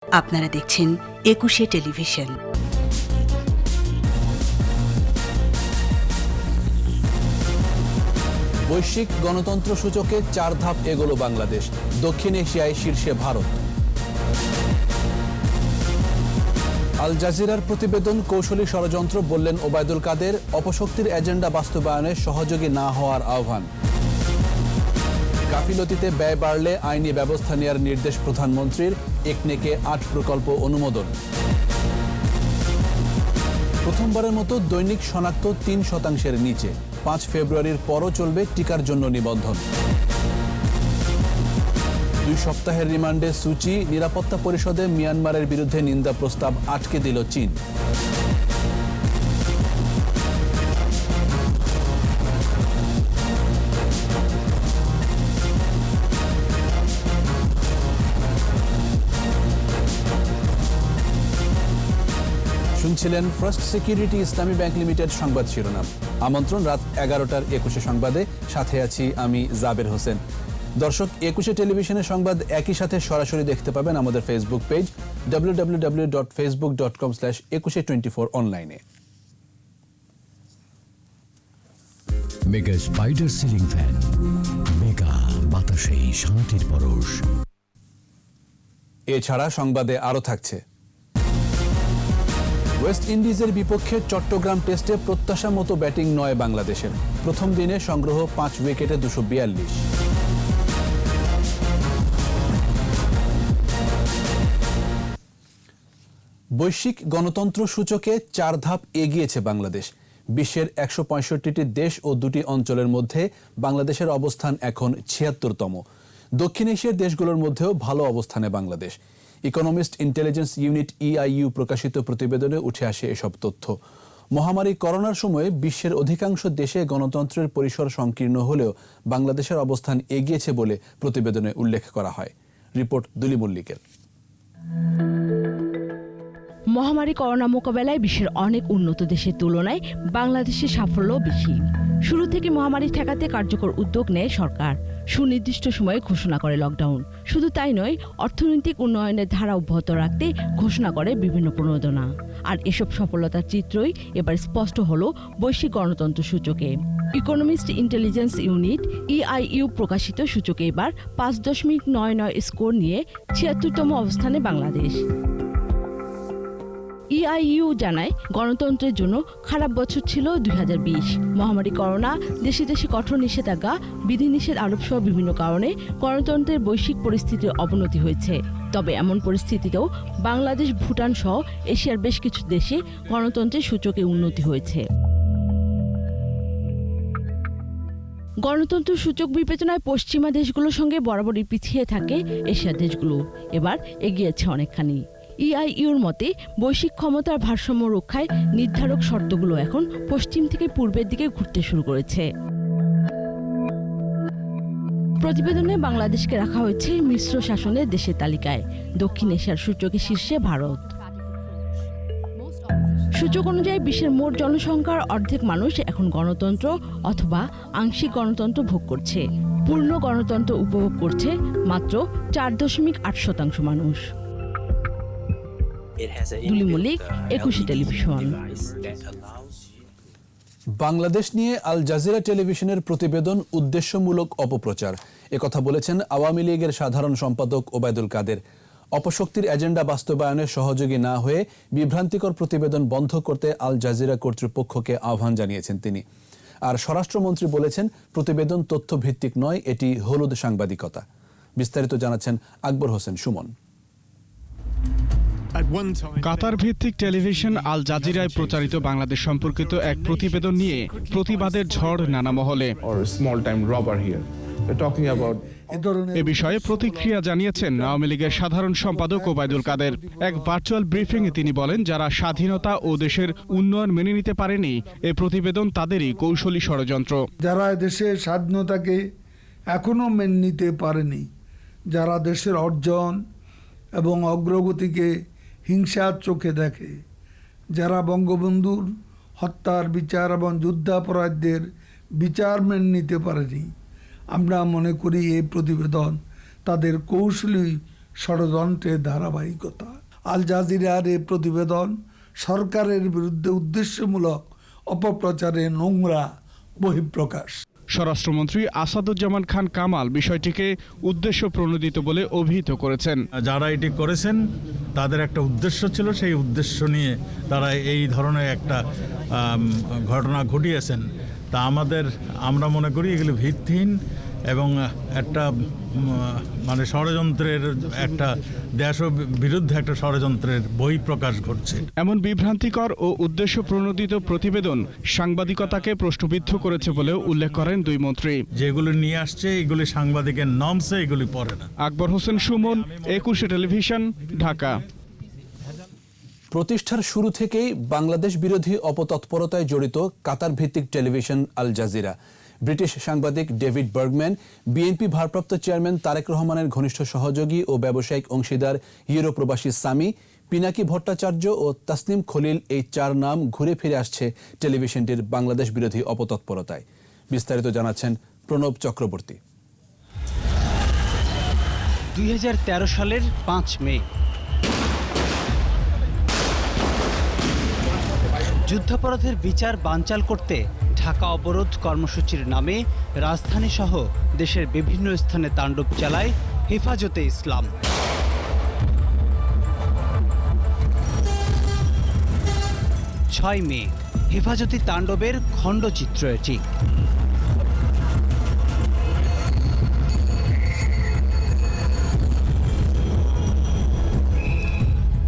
আপনারা দেখছেন একুশে টেলিভিশন। বৈশ্বিক গণতন্ত্র সূচকে 4 ধাপ এগোলো বাংলাদেশ, দক্ষিণ এশিয়ায় শীর্ষে ভারত। আল জাজিরার প্রতিবেদন কৌশলী ষড়যন্ত্র বললেন ওবায়দুল কাদের, অপশক্তির এজেন্ডা বাস্তবায়নে সহযোগী না হওয়ার আহ্বান। গাফিলতিতে ব্যয় বাড়লে আইনি ব্যবস্থা নেওয়ার নির্দেশ প্রধানমন্ত্রীর, একনেকে 8 প্রকল্প অনুমোদন। প্রথমবারের মতো দৈনিক শনাক্ত 3% নিচে, 5 ফেব্রুয়ারির পরও চলবে টিকার জন্য নিবন্ধন। 2 সপ্তাহের রিমান্ডে সূচি, নিরাপত্তা পরিষদে মিয়ানমারের বিরুদ্ধে নিন্দা প্রস্তাব আটকে দিল চীন। শুনছিলেন ফার্স্ট সিকিউরিটি ইসলামী ব্যাংক লিমিটেড সংবাদ শিরোনাম। আমন্ত্রণ রাত 11টার 21 সংবাদে, সাথে আছি আমি জাবের হোসেন। দর্শক, 21 টেলিভিশনের সংবাদ একই সাথে সরাসরি দেখতে পাবেন আমাদের ফেসবুক পেজ www.facebook.com/2124 অনলাইনে। Mega spider ceiling fan, mega বাতাসে শান্তির পরশ। এছাড়া সংবাদে আরও থাকছে, ওয়েস্ট ইন্ডিজের বিপক্ষে চট্টগ্রাম টেস্টে প্রত্যাশা মতো ব্যাটিং নয় বাংলাদেশের, প্রথম দিনে সংগ্রহ 5 উইকেটে 242। বৈশ্বিক গণতন্ত্র সূচকে 4 ধাপ এগিয়েছে বাংলাদেশ। বিশ্বের 165টি দেশ ও 2টি অঞ্চলের মধ্যে বাংলাদেশের অবস্থান এখন 76তম। দক্ষিণ এশিয়ার দেশগুলোর মধ্যেও ভালো অবস্থানে Bangladesh. Economist intelligence unit EIU প্রকাশিত প্রতিবেদনে উঠে আসে এসব তথ্য। মহামারী করোনার সময়ে বিশ্বের অধিকাংশ দেশে গণতন্ত্রের পরিসর সংকীর্ণ হলেও বাংলাদেশের অবস্থান এগিয়েছে বলে প্রতিবেদনে উল্লেখ করা হয়। রিপোর্ট দুলি মল্লিকের। মহামারী করোনা মোকাবেলায় বিশ্বের অনেক উন্নত দেশের তুলনায় বাংলাদেশের সাফল্য বেশি। শুরু থেকে মহামারী ঠেকাতে কার্যকর উদ্যোগ নেয় সরকার, সুনির্দিষ্ট সময়ে ঘোষণা করে লকডাউন। শুধু তাই নয়, অর্থনৈতিক উন্নয়নের ধারা অব্যাহত রাখতে ঘোষণা করে বিভিন্ন প্রণোদনা। আর এসব সফলতার চিত্রই এবার স্পষ্ট হলো বৈশ্বিক গণতন্ত্র সূচকে। ইকোনমিস্ট ইন্টেলিজেন্স ইউনিট EIU প্রকাশিত সূচকে এবার 5.99 স্কোর নিয়ে 76তম অবস্থানে বাংলাদেশ। EIU জানায়, গণতন্ত্রের জন্য খারাপ বছর ছিল 2020। মহামারী করোনা, দেশে দেশে কঠোর নিষেধাজ্ঞা, বিধিনিষেধ আরোপ সহ বিভিন্ন কারণে গণতন্ত্রের বৈশ্বিক পরিস্থিতির অবনতি হয়েছে। তবে এমন পরিস্থিতিতেও বাংলাদেশ, ভুটান সহ এশিয়ার বেশ কিছু দেশে গণতন্ত্রের সূচকে উন্নতি হয়েছে। গণতন্ত্র সূচক বিবেচনায় পশ্চিমা দেশগুলোর সঙ্গে বরাবরই পিছিয়ে থাকে এশিয়ার দেশগুলো, এবার এগিয়েছে অনেকখানি। EIUর মতে, বৈশ্বিক ক্ষমতার ভারসাম্য রক্ষায় নির্ধারক শর্তগুলো এখন পশ্চিম থেকে পূর্বের দিকে ঘুরতে শুরু করেছে। প্রতিবেদনে বাংলাদেশকে রাখা হয়েছে মিশ্র শাসনের দেশের তালিকায়। দক্ষিণ এশিয়ার সূচকে শীর্ষে ভারত। সূচক অনুযায়ী বিশ্বের মোট জনসংখ্যার অর্ধেক মানুষ এখন গণতন্ত্র অথবা আংশিক গণতন্ত্র ভোগ করছে। পূর্ণ গণতন্ত্র উপভোগ করছে মাত্র 4.8% মানুষ। দুলি মল্লিক, 21 টেলিভিশন। বাংলাদেশ নিয়ে আল জাজিরা টেলিভিশনের প্রতিবেদন উদ্দেশ্যমূলক অপপ্রচার, একথা বলেছেন আওয়ামী লীগের সাধারণ সম্পাদক ওবায়দুল কাদের। অপশক্তির এজেন্ডা বাস্তবায়নে সহযোগী না হয়ে বিভ্রান্তিকর প্রতিবেদন বন্ধ করতে আল জাজিরা কর্তৃপক্ষকে আহ্বান জানিয়েছেন তিনি। আর স্বরাষ্ট্রমন্ত্রী বলেছেন, প্রতিবেদন তথ্যভিত্তিক নয়, এটি হলুদ সাংবাদিকতা। বিস্তারিত জানাচ্ছেন আকবর হোসেন সুমন। কাতার ভিত্তিক টেলিভিশন আল জাজিরায় প্রচারিত বাংলাদেশ সম্পর্কিত এক প্রতিবেদন নিয়ে প্রতিবাদের ঝড় নানা মহলে। এ বিষয়ে প্রতিক্রিয়া জানিয়েছেন আওয়ামী লীগের সাধারণ সম্পাদক ওবায়দুল কাদের। এক ভার্চুয়াল ব্রিফিংয়ে তিনি বলেন, যারা স্বাধীনতা ও দেশের উন্নয়ন মেনে নিতে পারেনি, এ প্রতিবেদন তাদেরই কৌশলী ষড়যন্ত্র। যারা দেশের স্বাধীনতাকে এখনো মেনে নিতে পারেনি, যারা দেশের অর্জন এবং অগ্রগতিকে হিংসার চোখে দেখে, যারা বঙ্গবন্ধুর হত্যার বিচার এবং যুদ্ধাপরাধীদের বিচার মেনে নিতে পারেনি, আমরা মনে করি এই প্রতিবেদন তাদের কৌশলী ষড়যন্ত্রের ধারাবাহিকতা। আল জাজিরার এই প্রতিবেদন সরকারের বিরুদ্ধে উদ্দেশ্যমূলক অপপ্রচারের নোংরা বহিঃপ্রকাশ। স্বরাষ্ট্রমন্ত্রী আসাদুজ্জামান খান কামাল বিষয়টিকে উদ্দেশ্য প্রণোদিত বলে অভিহিত করেছেন। যারা এটি করেছেন তাদের একটা উদ্দেশ্য ছিল, সেই উদ্দেশ্য নিয়ে তারা এই ধরনের একটা ঘটনা ঘটিয়েছেন। তা আমরা মনে করি এগুলি ভিত্তিহীন এবং একটা মানে ষড়যন্ত্রের একটা দেশ বিরুদ্ধে একটা ষড়যন্ত্রের বহিঃপ্রকাশ ঘটছে। এমন বিভ্রান্তিকর ও উদ্দেশ্য প্রণোদিত প্রতিবেদন সাংবাদিকতাকে প্রশ্নবিদ্ধ করেছে বলেও উল্লেখ করেন দুই মন্ত্রী। যেগুলি নিয়ে আসছে এগুলি সাংবাদিকের নর্মসে এগুলি পড়ে না। আকবর হোসেন সুমন, একুশে টেলিভিশন, ঢাকা। প্রতিষ্ঠার শুরু থেকেই বাংলাদেশ বিরোধী অপতৎপরতায় জড়িত কাতার ভিত্তিক টেলিভিশন আল জাজিরা। ব্রিটিশ সাংবাদিক ডেভিড বার্গম্যান, বিএনপি ভারপ্রাপ্ত চেয়ারম্যান তারেক রহমানের ঘনিষ্ঠ সহযোগী ও ব্যবসায়িক অংশীদার ইউরো প্রবাসী সামি, পিনাকি ভট্টাচার্য ও তাসনিম খলিল, এই চার নাম ঘুরে ফিরে আসছে টেলিভিশনটির বাংলাদেশ বিরোধী অপতৎপরতায়। বিস্তারিত জানাচ্ছেন প্রণব চক্রবর্তী। 2013 সালের 5 মে যুদ্ধাপরাধের বিচার বানচাল করতে ঢাকা অবরোধ কর্মসূচির নামে রাজধানী সহ দেশের বিভিন্ন স্থানে তাণ্ডব চালায় হেফাজতে ইসলাম। 6 মে হেফাজতি তাণ্ডবের খণ্ডচিত্র এটি।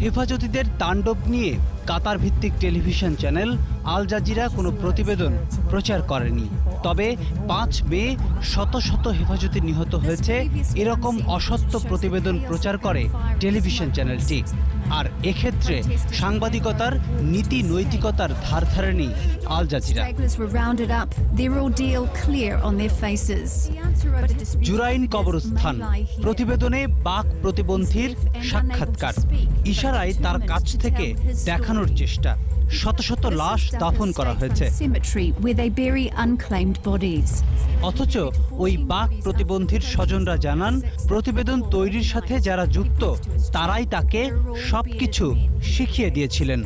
হেফাজতিদের তাণ্ডব নিয়ে কাতার ভিত্তিক টেলিভিশন চ্যানেল আল জাজিরা কোনো প্রতিবেদন প্রচার করেনি। তবে 5 মে শত শত হেফাজতি নিহত হয়েছে এরকম অসত্য প্রতিবেদন প্রচার করে টেলিভিশন চ্যানেলটি। আর এক্ষেত্রে সাংবাদিকতার নীতি নৈতিকতার ধার ধারেনি আল জাজিরা। জুরাইন কবরস্থান প্রতিবেদনে বাক প্রতিবন্ধীর সাক্ষাৎকার, ইশারায় তার কাছ থেকে দেখানোর চেষ্টা। শত শত লাশ দাফন করা হয়েছে, অথচ ওই বাক প্রতিবন্ধীর স্বজনরা জানান প্রতিবেদন তৈরির সাথে যারা যুক্ত তারাই তাকে সবকিছু শিখিয়ে দিয়েছিলেন।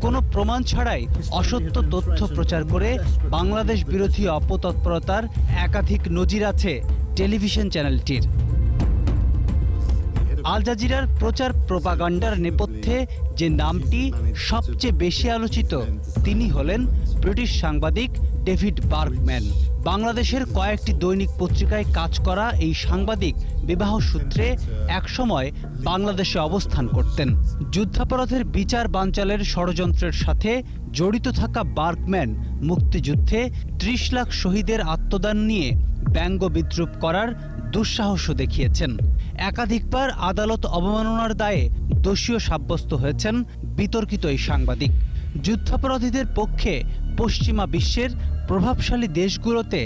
কোনো প্রমাণ ছাড়াই অসত্য তথ্য প্রচার করে বাংলাদেশ বিরোধী অপতৎপরতার একাধিক নজির আছে টেলিভিশন চ্যানেলটির। আল জাজিরার প্রচার প্রোপাগান্ডার নেপথ্যে যে নামটি সবচেয়ে বেশি আলোচিত তিনি হলেন ব্রিটিশ সাংবাদিক ডেভিড বার্গম্যান। বাংলাদেশের কয়েকটি দৈনিক পত্রিকায় কাজ করা এই সাংবাদিক বিবাহ সূত্রে একসময় বাংলাদেশে অবস্থান করতেন। যুদ্ধাপরাধের বিচার বানচালের ষড়যন্ত্রের সাথে জড়িত থাকা বার্গম্যান মুক্তিযুদ্ধে 30 লাখ শহীদের আত্মদান নিয়ে ব্যঙ্গ বিদ্রুপ করার দুঃসাহসও দেখিয়েছেন। একাধিকবার আদালত অবমাননার দায়ে দোষীও সাব্যস্ত হয়েছেন বিতর্কিত এই সাংবাদিক। যুদ্ধাপরাধীদের পক্ষে পশ্চিমা বিশ্বের প্রভাবশালী দেশগুলোতে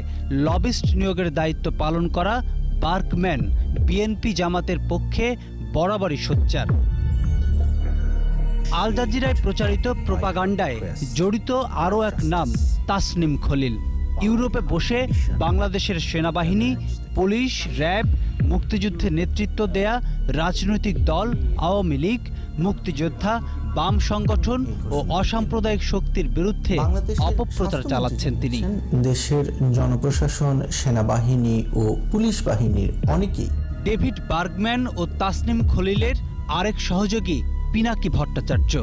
লবিস্ট নিয়োগের দায়িত্ব পালন করা বার্গম্যান বিএনপি জামাতের পক্ষে বরাবরই সোচ্চার। আল জাজিরায় প্রচারিত প্রোপাগান্ডায় জড়িত আরও এক নাম তাসনিম খলিল। ইউরোপে বসে বাংলাদেশের সেনাবাহিনী, পুলিশ, র্যাব, মুক্তিযুদ্ধে নেতৃত্ব দেয়া রাজনৈতিক দল আওয়ামী লীগ, মুক্তিযোদ্ধা, বাম সংগঠন ও অসাম্প্রদায়িক শক্তির বিরুদ্ধে অপপ্রচার চালাচ্ছেন তিনি। দেশের জনপ্রশাসন, সেনাবাহিনী ও পুলিশ বাহিনীর অনেকেই। ডেভিড বার্গম্যান ও তাসনিম খলিলের আরেক সহযোগী পিনাকি ভট্টাচার্য।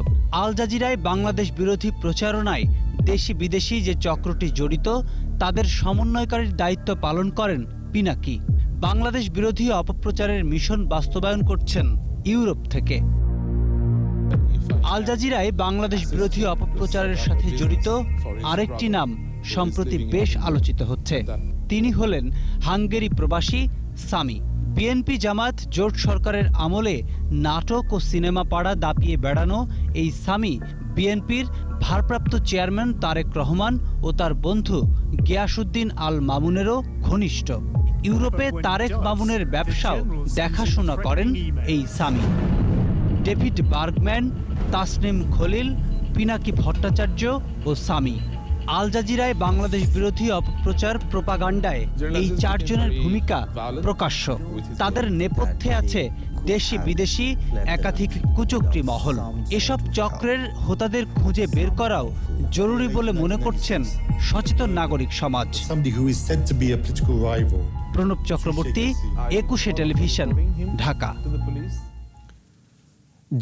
আল জাজিরায় বাংলাদেশ বিরোধী প্রচারণায় দেশি বিদেশি যে চক্রটি জড়িত তাদের সমন্বয়কারীর দায়িত্ব পালন করেন পিনাকি। বাংলাদেশ বিরোধী অপপ্রচারের মিশন বাস্তবায়ন করছেন ইউরোপ থেকে। আল জাজিরায় বাংলাদেশ বিরোধী অপপ্রচারের সাথে জড়িত আরেকটি নাম সম্প্রতি বেশ আলোচিত হচ্ছে। তিনি হলেন হাঙ্গেরি প্রবাসী সামি। বিএনপি জামাত জোট সরকারের আমলে নাটক ও সিনেমা পাড়া দাপিয়ে বেড়ানো এই সামি বিএনপির ভারপ্রাপ্ত চেয়ারম্যান তারেক রহমান ও তার বন্ধু গিয়াসউদ্দিন আল মামুনেরও ঘনিষ্ঠ। ইউরোপে তারেক মামুনের ব্যবসাও দেখাশোনা করেন এই সামি। ডেভিড বার্গম্যান, তাসনিম খলিল, পিনাকি ভট্টাচার্য ও সামি আল জাজিরায় বাংলাদেশ বিরোধী অপপ্রচার প্রোপাগান্ডায় এই 4 জনের ভূমিকা প্রকাশ্য। তাদের নেপথ্যে আছে দেশি বিদেশি একাধিক কুচক্রী মহল। এসব চক্রের হোতাদের খুঁজে বের করাও জরুরি বলে মনে করছেন সচেতন নাগরিক সমাজ। প্রণব চক্রবর্তী, 21 টেলিভিশন, ঢাকা।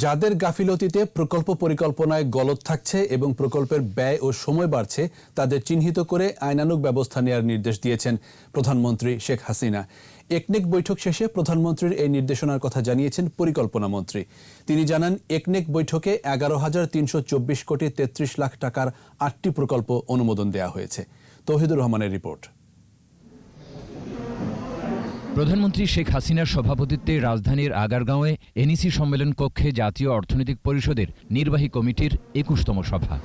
যাদের গাফিলতিতে প্রকল্প পরিকল্পনায় গলদ থাকছে এবং প্রকল্পের ব্যয় ও সময় বাড়ছে তাদের চিহ্নিত করে আইনানুগ ব্যবস্থা নেওয়ার নির্দেশ দিয়েছেন প্রধানমন্ত্রী শেখ হাসিনা। একনেক বৈঠক শেষে প্রধানমন্ত্রীর এই নির্দেশনার কথা জানিয়েছেন পরিকল্পনা মন্ত্রী। তিনি জানান, একনেক বৈঠকে 11,324 কোটি 33 লাখ টাকার 8টি প্রকল্প অনুমোদন দেওয়া হয়েছে। তৌহিদুর রহমানের রিপোর্ট। প্রধানমন্ত্রী শেখ হাসিনার সভাপতিত্বে রাজধানীর আগারগাঁওয়ে এনইসি সম্মেলন কক্ষে জাতীয় অর্থনৈতিক পরিষদের নির্বাহী কমিটির 21তম সভা।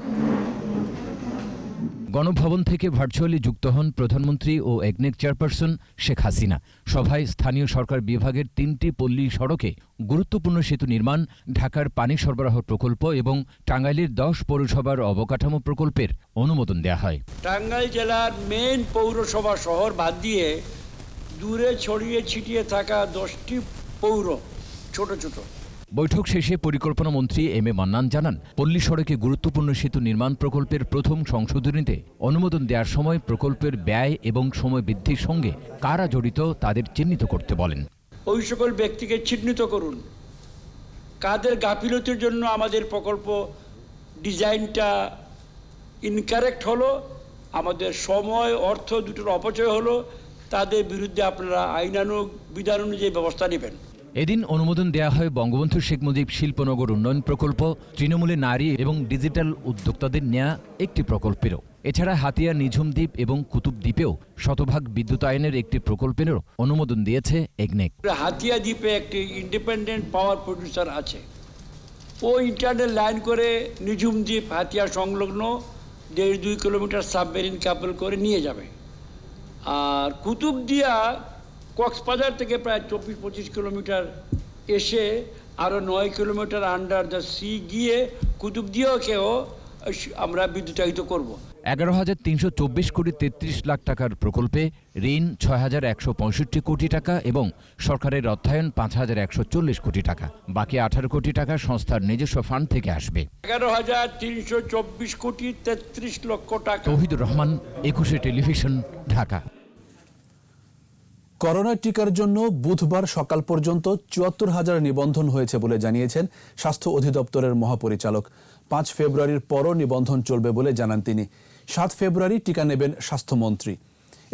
গণভবন থেকে ভার্চুয়ালি যুক্ত হন প্রধানমন্ত্রী ও একনেক চেয়ারপারসন শেখ হাসিনা। সভায় স্থানীয় সরকার বিভাগের 3টি পল্লী সড়কে গুরুত্বপূর্ণ সেতু নির্মাণ, ঢাকার পানি সরবরাহ প্রকল্প এবং টাঙ্গাইলের 10 পৌরসভার অবকাঠামো প্রকল্পের অনুমোদন দেওয়া হয়। টাঙ্গাইল জেলার মেইন পৌরসভা শহর বাদ দিয়ে দূরে ছড়িয়ে ছিটিয়ে থাকা 10টি পৌর ছোট ছোট। বৈঠক শেষে পরিকল্পনা মন্ত্রী এম এ মান্নান জানান, পল্লী সড়কে গুরুত্বপূর্ণ সেতু নির্মাণ প্রকল্পের প্রথম সংশোধনীতে অনুমোদন দেওয়ার সময় প্রকল্পের ব্যয় এবং সময় বৃদ্ধির সঙ্গে কারা জড়িত তাদের চিহ্নিত করতে বলেন। ওই সকল ব্যক্তিকে চিহ্নিত করুন, কাদের গাফিলতির জন্য আমাদের প্রকল্প ডিজাইনটা ইনকারেক্ট হলো, আমাদের সময় অর্থ দুটোর অপচয় হলো, তাদের বিরুদ্ধে আপনারা আইনানুগ বিধান অনুযায়ী ব্যবস্থা নেবেন। এদিন অনুমোদন দেওয়া হয় বঙ্গবন্ধু শেখ মুজিব শিল্পনগর উন্নয়ন প্রকল্প, তৃণমূলে নারী এবং ডিজিটাল উদ্যোক্তাদের নেয়া একটি প্রকল্পেরও। এছাড়া হাতিয়া নিঝুম দ্বীপ এবং কুতুব দ্বীপেও শতভাগ বিদ্যুতায়নের একটি প্রকল্পেরও অনুমোদন দিয়েছে একনেক। হাতিয়া দ্বীপে একটি ইন্ডিপেন্ডেন্ট পাওয়ার প্রডিউসার আছে, ও ইন্টারনেট লাইন করে নিঝুম দ্বীপ হাতিয়া সংলগ্ন 1.5-2 কিলোমিটার সাবমেরিন কাপল করে নিয়ে যাবে। আর কুতুবদিয়া কক্সবাজার থেকে প্রায় 24-25 কিলোমিটার এসে আরও 9 কিলোমিটার আন্ডার দ্য সি গিয়ে কুতুবদিয়াকেও আমরা বিদ্যুতায়িত করব। 11,324 কোটি 33 লাখ টাকার প্রকল্পে ঋণ 6,165 কোটি টাকা এবং সরকারের অর্থায়ন 5,140 কোটি টাকা। বাকি 18 কোটি টাকা সংস্থার নিজস্ব ফান্ড থেকে আসবে। 11,324 কোটি 33 লক্ষ টাকা। তৌহিদুর রহমান, 21 টেলিভিশন, ঢাকা। করোনা টিকার জন্য বুধবার সকাল পর্যন্ত 74,000 নিবন্ধন হয়েছে বলে জানিয়েছেন স্বাস্থ্য অধিদপ্তরের মহাপরিচালক। 5 ফেব্রুয়ারির পরও নিবন্ধন চলবে বলে জানান তিনি। 7 ফেব্রুয়ারি টিকা নেবেন স্বাস্থ্যমন্ত্রী।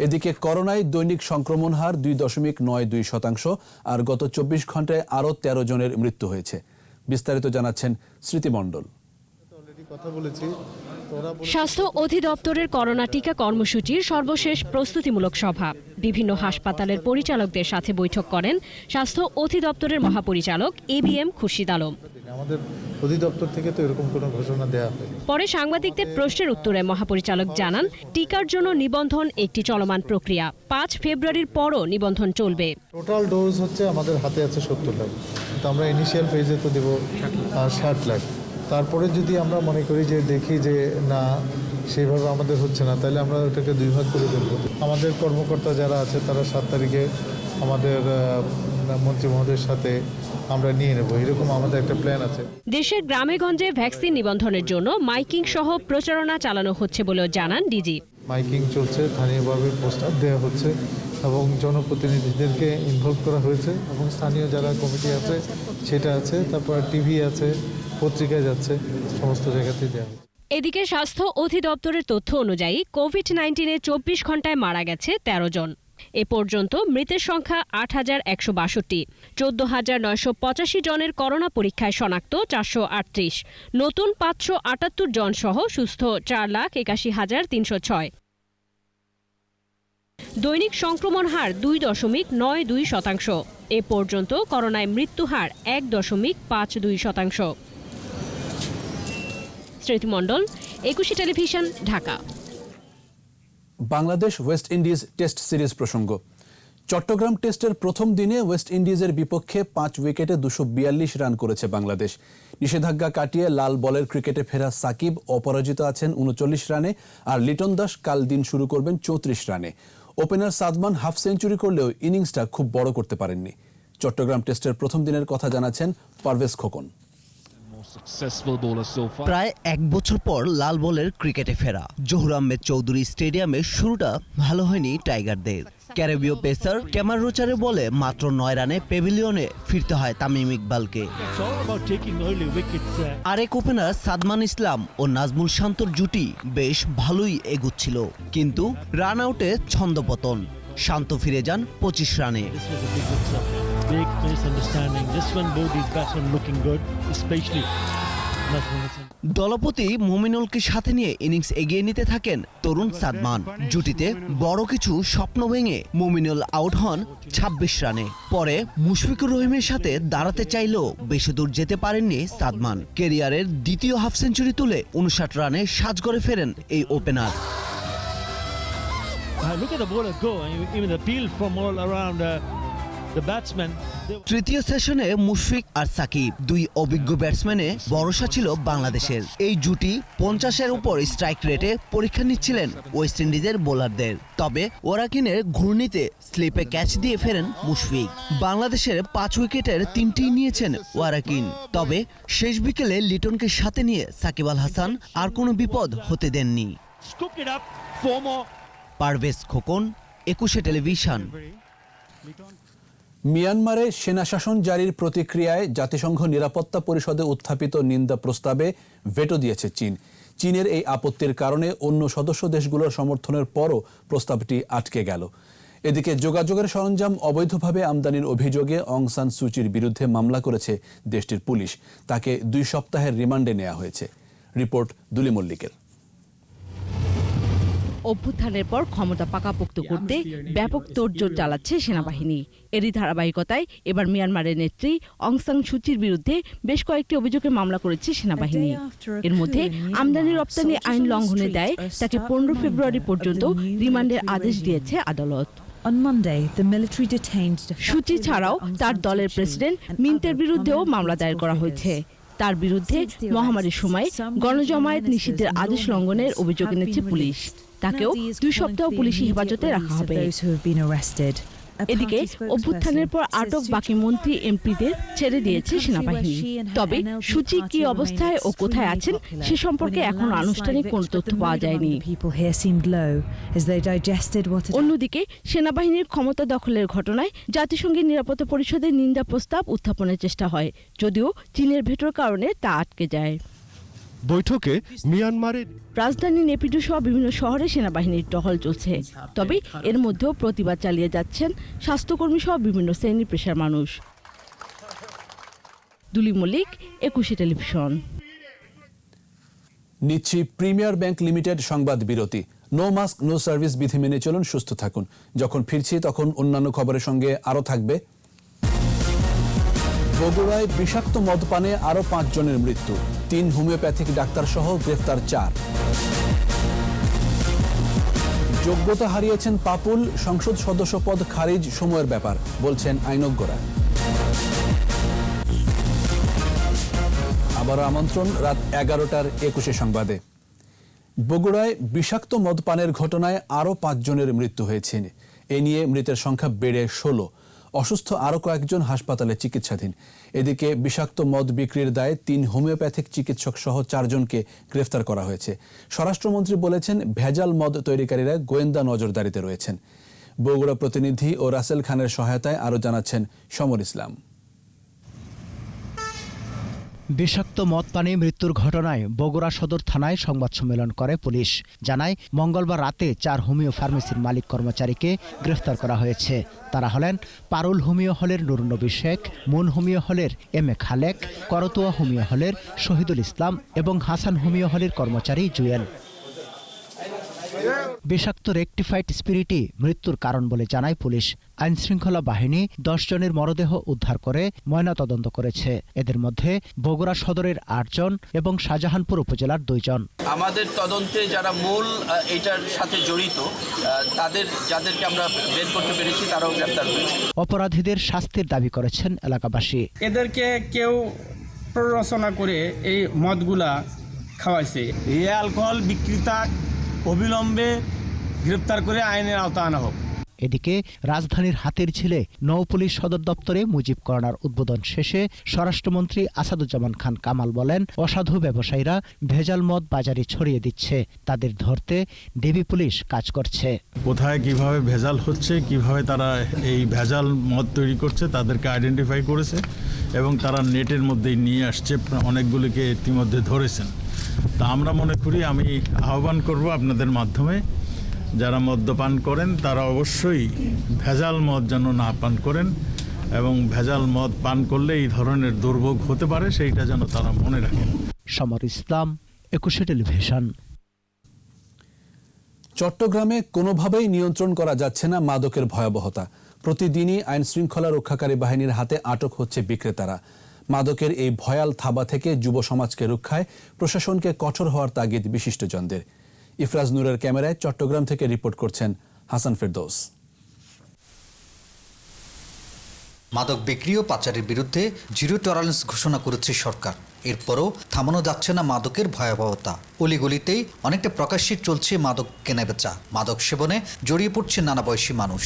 এদিকে করোনায় দৈনিক সংক্রমণ হার 2.92%, আর গত 24 ঘন্টায় আরও 13 জনের মৃত্যু হয়েছে। বিস্তারিত জানাচ্ছেন স্মৃতি মণ্ডল। স্বাস্থ্য অধিদপ্তরের করোনা টিকা কর্মসূচির সর্বশেষ প্রস্তুতিমূলক সভা। বিভিন্ন হাসপাতালের পরিচালকদের সাথে বৈঠক করেন স্বাস্থ্য অধিদপ্তরের মহাপরিচালক ABM খুরশিদ আলম। আমাদের অধিদপ্তর থেকে তো এরকম কোনো ঘোষণা দেওয়া হয়নি। পরে সাংবাদিকদের প্রশ্নের উত্তরে মহাপরিচালক জানান, টিকার জন্য নিবন্ধন একটি চলমান প্রক্রিয়া। 5 ফেব্রুয়ারির পরও নিবন্ধন চলবে। টোটাল ডোজ হচ্ছে আমাদের হাতে আছে 70 লাখ, তো আমরা ইনিশিয়াল ফেজে তো দেব 60 লাখ। তারপরে যদি আমরা মনে করি যে দেখি যে না সেইভাবে আমাদের হচ্ছে না, তাহলে আমরা ওটাকে 2 ভাগ করে দেব। আমাদের কর্মকর্তা যারা আছে তারা 7 তারিখে আমাদের মন্ত্রী মহোদয়ের সাথে আমরা নিয়ে নেব, এরকম আমাদের একটা প্ল্যান আছে। দেশের গ্রামে গঞ্জে ভ্যাকসিন নিবন্ধনের জন্য মাইকিং সহ প্রচারণা চালানো হচ্ছে বলেও জানান ডিজি। মাইকিং চলছে, স্থানীয়ভাবে পোস্টার দেওয়া হচ্ছে এবং জনপ্রতিনিধিদেরকে ইনভলভ করা হয়েছে এবং স্থানীয় যারা কমিটি আছে সেটা আছে, তারপর টিভি আছে, পত্রিকায় যাচ্ছে, সমস্ত জায়গাতেই দেওয়া হচ্ছে। এদিকে স্বাস্থ্য অধিদপ্তরের তথ্য অনুযায়ী কোভিড-19-এ 24 ঘন্টায় মারা গেছে 13 জন। এ পর্যন্ত মৃতের সংখ্যা 8,162। 14,985 জনের করোনা পরীক্ষায় শনাক্ত 438। নতুন 578 জন সহ সুস্থ 4,81,306। দৈনিক সংক্রমণ হার 2.92%। এ পর্যন্ত করোনায় মৃত্যু হার 1.52%। স্মৃতি মণ্ডল, 21 television, Dhaka. Bangladesh West Indies test series প্রসঙ্গ। চট্টগ্রাম টেস্টের প্রথম দিনে ওয়েস্ট ইন্ডিজের বিপক্ষে 5 উইকেটে 242 রান করেছে বাংলাদেশ। নিষেধাজ্ঞা কাটিয়ে লাল বলের ক্রিকেটে ফেরা সাকিব অপরাজিত আছেন ৩৯ রানে, আর লিটন দাস কাল দিন শুরু করবেন ৩৪ রানে। ওপেনার সাদমান হাফ সেঞ্চুরি করলেও ইনিংসটা খুব বড় করতে পারেননি। চট্টগ্রাম টেস্টের প্রথম দিনের কথা জানাচ্ছেন পারভেজ খোকন। প্রায় ১ বছর পর লাল বলের ক্রিকেটে ফেরা জহুর আহমেদ চৌধুরী স্টেডিয়ামে শুরুটা ভালো হয়নি টাইগারদের। ক্যারিবীয় পেসার ক্যামার রোচারের বলে মাত্র ৯ রানে প্যাভিলিয়নে ফিরতে হয় তামিম ইকবালকে। আরেক ওপেনার সাদমান ইসলাম ও নাজমুল শান্তর জুটি বেশ ভালোই এগুচ্ছিল, কিন্তু রান আউটে ছন্দপতন। শান্ত ফিরে যান ২৫ রানে। দলপতি মুমিনুলকে সাথে নিয়ে ইনিংস এগিয়ে নিতে থাকেন তরুণ সাদমান। জুটিতে বড় কিছু স্বপ্ন ভেঙে মুমিনুল আউট হন ২৬ রানে। পরে মুশফিকুর রহিমের সাথে দাঁড়াতে চাইলেও বেশি দূর যেতে পারেননি সাদমান। ক্যারিয়ারের দ্বিতীয় হাফ সেঞ্চুরি তুলে ৫৯ রানে সাজঘরে ফেরেন এই ওপেনার। তৃতীয় সেশনে মুশফিক আর সাকিব, দুই অভিজ্ঞ ব্যাটসম্যানে ভরসা ছিল বাংলাদেশের। এই জুটি ৫০-এর উপর স্ট্রাইক রেটে পরীক্ষা নিচ্ছিলেন ওয়েস্ট ইন্ডিজের বোলারদের। তবে ওরাকিনের ঘূর্ণিতে স্লিপে ক্যাচ দিয়ে ফেরেন মুশফিক। বাংলাদেশের ৫ উইকেটের ৩টি নিয়েছেন ওয়ারাকিন। তবে শেষ বিকেলে লিটনকে সাথে নিয়ে সাকিব আল হাসান আর কোনো বিপদ হতে দেননি। পারভেজ খোকন, ২১ টেলিভিশন। মিয়ানমারে সেনা শাসন জারির প্রতিক্রিয়ায় জাতিসংঘ নিরাপত্তা পরিষদে উত্থাপিত নিন্দা প্রস্তাবে ভেটো দিয়েছে চীন। চীনের এই আপত্তির কারণে অন্য সদস্য দেশগুলোর সমর্থনের পরও প্রস্তাবটি আটকে গেল। এদিকে যোগাযোগের সরঞ্জাম অবৈধভাবে আমদানির অভিযোগে অং সান সুচির বিরুদ্ধে মামলা করেছে দেশটির পুলিশ। তাকে ২ সপ্তাহের রিমান্ডে নেওয়া হয়েছে। রিপোর্ট দুলি মল্লিকের। অভ্যুত্থানের পর ক্ষমতা পাকাপোক্ত করতে ব্যাপক তোড়জোড় চালাচ্ছে সেনাবাহিনী। এরই ধারাবাহিকতায় এবার মিয়ানমারের নেত্রী অং সান সুচির বিরুদ্ধে বেশ কয়েকটি অভিযোগে মামলা করেছে সেনাবাহিনী। এর মধ্যে আমদানি রপ্তানি আইন লঙ্ঘনের দায়ে তাকে ১৫ ফেব্রুয়ারি পর্যন্ত রিমান্ডের আদেশ দিয়েছে আদালত। সুচি ছাড়াও তার দলের প্রেসিডেন্ট মিন্টের বিরুদ্ধেও মামলা দায়ের করা হয়েছে। তার বিরুদ্ধে মহামারীর সময় গণজমায়েত নিষিদ্ধের আদেশ লঙ্ঘনের অভিযোগ এনেছে পুলিশ। তাকেও ২ সপ্তাহ পুলিশি হেফাজতে রাখা হবে। এদিকে অভ্যুত্থানের পর আটক বাকি মন্ত্রী এমপিদের ছেড়ে দিয়েছে সেনাবাহিনী। তবে সুচি কি অবস্থায় ও কোথায় আছেন সে সম্পর্কে এখনো আনুষ্ঠানিক কোনো তথ্য পাওয়া যায়নি। অন্যদিকে সেনাবাহিনীর ক্ষমতা দখলের ঘটনায় জাতিসংঘের নিরাপত্তা পরিষদের নিন্দা প্রস্তাব উত্থাপনের চেষ্টা হয়, যদিও চীনের ভেটোর কারণে তা আটকে যায়। বৈঠকে মিয়ানমারের রাজধানী নেপিডো সহ বিভিন্ন শহরে সেনাবাহিনীর টহল চলছে। তবে এর মধ্যেও প্রতিবাদ চালিয়ে যাচ্ছেন স্বাস্থ্যকর্মী সহ বিভিন্ন শ্রেণী পেশার মানুষ। দুলি মল্লিক, ২১ টেলিভিশন। নিচ্ছি প্রিমিয়ার ব্যাংক লিমিটেড সংবাদ বিরতি। নো মাস্ক নো সার্ভিস বিধি মেনে চলুন, সুস্থ থাকুন। যখন ফিরছি তখন অন্যান্য খবরের সঙ্গে আরও থাকবে। বগুড়ায় বিষাক্ত মদপানে আরও ৫ জনের মৃত্যু, ৩ হোমিওপ্যাথিক ডাক্তার সহ গ্রেফতার ৪। যোগ্যতা হারিয়েছেন পাপুল, সংসদ সদস্য পদ খারিজ সময়ের ব্যাপার বলছেন আইনজ্ঞরা। আবারও আমন্ত্রণ রাত ১১টার ২১ সংবাদে। বগুড়ায় বিষাক্ত মদপানের ঘটনায় আরও ৫ জনের মৃত্যু হয়েছে। এ নিয়ে মৃতের সংখ্যা বেড়ে ১৬। অসুস্থ আরও কয়েকজন হাসপাতালে চিকিৎসাধীন। এদিকে বিষাক্ত মদ বিক্রির দায়ে ৩ হোমিওপ্যাথিক চিকিৎসক সহ ৪ জনকে গ্রেফতার করা হয়েছে। স্বরাষ্ট্রমন্ত্রী বলেছেন, ভেজাল মদ তৈরিকারীরা গোয়েন্দা নজরদারিতে রয়েছেন। বগুড়া প্রতিনিধি ও রাসেল খানের সহায়তায় আরও জানাচ্ছেন সমর ইসলাম। বিষাক্ত মদ পানে মৃত্যুর ঘটনায় বগুড়া সদর থানায় সংবাদ সম্মেলন করে পুলিশ। জানায়, মঙ্গলবার রাতে ৪ হোমিও ফার্মেসির মালিক কর্মচারীকে গ্রেফতার করা হয়েছে। তারা হলেন পারুল হোমিও হলের নুরুন নবী শেখ, মুন হোমিও হলের M A Khalek, Karatoya homeo হলের শহীদুল ইসলাম এবং হাসান হোমিও হলের কর্মচারী জুয়েল। বিষাক্ত রেকটিফাইড স্পিরিটই মৃত্যুর কারণ বলে জানায় পুলিশ। আইনশৃঙ্খলা বাহিনী ১০ জনের মরদেহ উদ্ধার করে ময়নাতদন্ত করেছে। এদের মধ্যে বগুড়া সদরের ৮ জন এবং শাহজাহানপুর উপজেলার ২ জন। আমাদের তদন্তে যারা মূল এটার সাথে জড়িত যাদেরকে আমরা বের করতে পেরেছি তারাও গ্রেফতার হয়েছে। অপরাধীদের শাস্তির দাবি করেছেন এলাকাবাসী। এদেরকে কেউ প্ররোচনা করে এই মদগুলা খাওয়াইছে। এই অ্যালকোহল বিক্রেতা অবিলম্বে গ্রেপ্তার করে আইনের আওতায় আনা হোক। এদিকে রাজধানীর হাতিরঝিলে নৌপুলিশ সদর দপ্তরে মুজিব করোনার উদ্বোধন শেষে স্বরাষ্ট্রমন্ত্রী আসাদুজ্জামান খান কামাল বলেন, অসাধু ব্যবসায়ীরা ভেজাল মদ বাজারে ছড়িয়ে দিচ্ছে, তাদের ধরতে ডিবি পুলিশ কাজ করছে। কোথায় কিভাবে ভেজাল হচ্ছে, কিভাবে তারা এই ভেজাল মদ তৈরি করছে তাদেরকে আইডেন্টিফাই করেছে এবং তারা নেটের মধ্যেই নিয়ে আসছে, অনেকগুলিকে ইতিমধ্যে ধরেছেন। তা আমরা মনে করি, আমি আহ্বান করব আপনাদের মাধ্যমে, যারা মদ্যপান করেন তারা অবশ্যই ভেজাল মদ যেন না পান করেন এবং ভেজাল মদ পান করলে এই ধরনের দুর্ভোগ হতে পারে সেইটা যেন তারা মনে রাখেন। সমর ইসলাম, একুশে টেলিভিশন। চট্টগ্রামে কোনোভাবেই নিয়ন্ত্রণ করা যাচ্ছে না মাদকের ভয়াবহতা। প্রতিদিনই আইন শৃঙ্খলা রক্ষাকারী বাহিনীর হাতে আটক হচ্ছে বিক্রেতারা। মাদকের এই ভয়াল থাবা থেকে যুব সমাজকে রক্ষায় প্রশাসনকে কঠোর হওয়ার তাগিদ বিশিষ্টজনদের। ইফরাজ নূরের ক্যামেরায় চট্টগ্রাম থেকে রিপোর্ট করছেন হাসান ফেরদৌস। মাদক বিক্রি ও পাচারের বিরুদ্ধে জিরো টলারেন্স ঘোষণা করেছে সরকার। এরপরও থামানো যাচ্ছে না মাদকের ভয়াবহতা। অলিগলিতেই অনেকটা প্রকাশ্যে চলছে মাদক কেনাবেচা। মাদক সেবনে জড়িয়ে পড়ছে নানা বয়সী মানুষ।